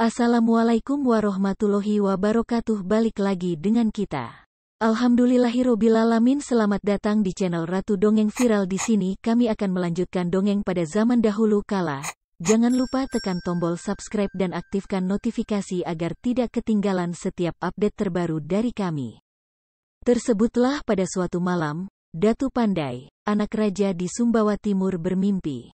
Assalamualaikum warahmatullahi wabarakatuh. Balik lagi dengan kita. Alhamdulillahirobbilalamin. Selamat datang di channel Ratu Dongeng Viral. Di sini kami akan melanjutkan dongeng pada zaman dahulu kala. Jangan lupa tekan tombol subscribe dan aktifkan notifikasi agar tidak ketinggalan setiap update terbaru dari kami. Tersebutlah pada suatu malam, Datu Pandai, anak raja di Sumbawa Timur bermimpi.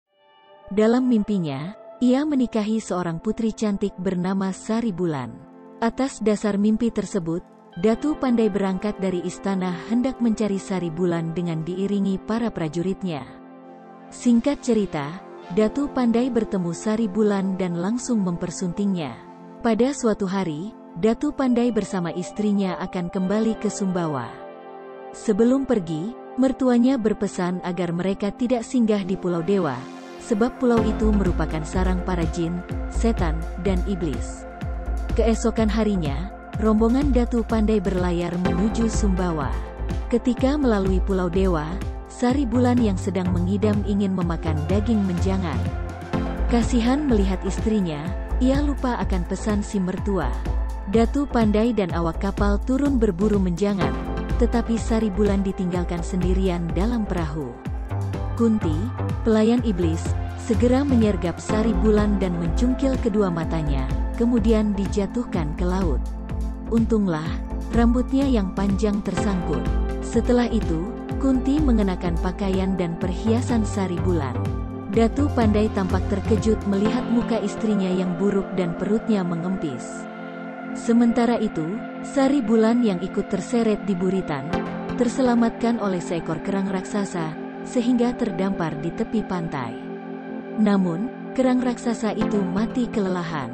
Dalam mimpinya, ia menikahi seorang putri cantik bernama Sari Bulan. Atas dasar mimpi tersebut, Datu Pandai berangkat dari istana hendak mencari Sari Bulan dengan diiringi para prajuritnya. Singkat cerita, Datu Pandai bertemu Sari Bulan dan langsung mempersuntingnya. Pada suatu hari, Datu Pandai bersama istrinya akan kembali ke Sumbawa. Sebelum pergi, mertuanya berpesan agar mereka tidak singgah di Pulau Dewa, sebab pulau itu merupakan sarang para jin, setan, dan iblis. Keesokan harinya, rombongan Datu Pandai berlayar menuju Sumbawa. Ketika melalui Pulau Dewa, Sari Bulan yang sedang mengidam ingin memakan daging menjangan. Kasihan melihat istrinya, ia lupa akan pesan si mertua. Datu Pandai dan awak kapal turun berburu menjangan, tetapi Sari Bulan ditinggalkan sendirian dalam perahu. Kunti, pelayan iblis, segera menyergap Sari Bulan dan mencungkil kedua matanya, kemudian dijatuhkan ke laut. Untunglah, rambutnya yang panjang tersangkut. Setelah itu, Kunti mengenakan pakaian dan perhiasan Sari Bulan. Datu Pandai tampak terkejut melihat muka istrinya yang buruk dan perutnya mengempis. Sementara itu, Sari Bulan yang ikut terseret di buritan, terselamatkan oleh seekor kerang raksasa, sehingga terdampar di tepi pantai. Namun, kerang raksasa itu mati kelelahan.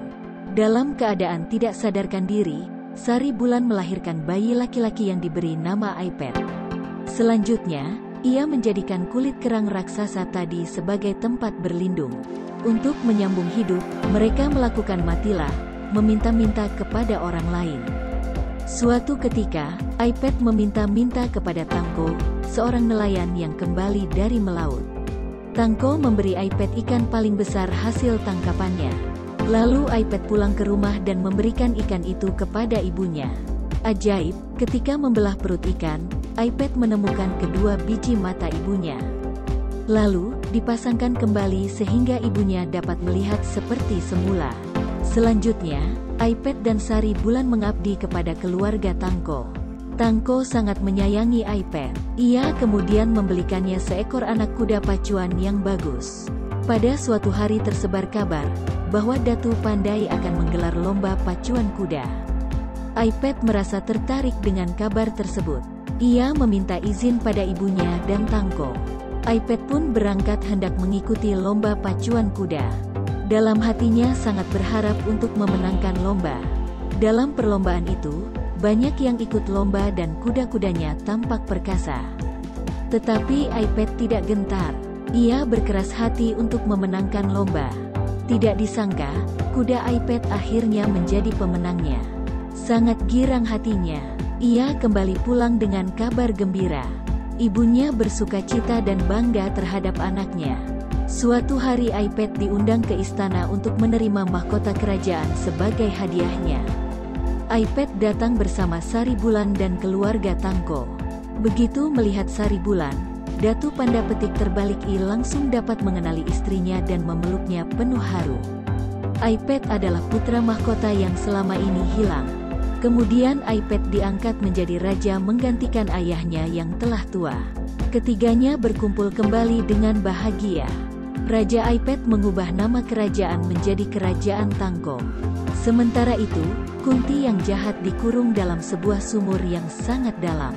Dalam keadaan tidak sadarkan diri, Sari Bulan melahirkan bayi laki-laki yang diberi nama Aipet. Selanjutnya, ia menjadikan kulit kerang raksasa tadi sebagai tempat berlindung. Untuk menyambung hidup, mereka melakukan matilah, meminta-minta kepada orang lain. Suatu ketika, Aipet meminta-minta kepada Tangko, seorang nelayan yang kembali dari melaut. Tangko memberi Aipet ikan paling besar hasil tangkapannya. Lalu Aipet pulang ke rumah dan memberikan ikan itu kepada ibunya. Ajaib, ketika membelah perut ikan, Aipet menemukan kedua biji mata ibunya. Lalu, dipasangkan kembali sehingga ibunya dapat melihat seperti semula. Selanjutnya, Aipet dan Sari Bulan mengabdi kepada keluarga Tangko. Tangko sangat menyayangi Aipet. Ia kemudian membelikannya seekor anak kuda pacuan yang bagus. Pada suatu hari tersebar kabar bahwa Datu Pandai akan menggelar lomba pacuan kuda. Aipet merasa tertarik dengan kabar tersebut. Ia meminta izin pada ibunya dan Tangko. Aipet pun berangkat hendak mengikuti lomba pacuan kuda. Dalam hatinya sangat berharap untuk memenangkan lomba. Dalam perlombaan itu, banyak yang ikut lomba dan kuda-kudanya tampak perkasa. Tetapi Aipet tidak gentar. Ia berkeras hati untuk memenangkan lomba. Tidak disangka, kuda Aipet akhirnya menjadi pemenangnya. Sangat girang hatinya. Ia kembali pulang dengan kabar gembira. Ibunya bersukacita dan bangga terhadap anaknya. Suatu hari Aipet diundang ke istana untuk menerima mahkota kerajaan sebagai hadiahnya. Aipet datang bersama Sari Bulan dan keluarga Tangko. Begitu melihat Sari Bulan, Datu Pandai Petik terbalik langsung dapat mengenali istrinya dan memeluknya penuh haru. Aipet adalah putra mahkota yang selama ini hilang. Kemudian Aipet diangkat menjadi raja menggantikan ayahnya yang telah tua. Ketiganya berkumpul kembali dengan bahagia. Raja Aipet mengubah nama kerajaan menjadi Kerajaan Tangko. Sementara itu, Kunti yang jahat dikurung dalam sebuah sumur yang sangat dalam.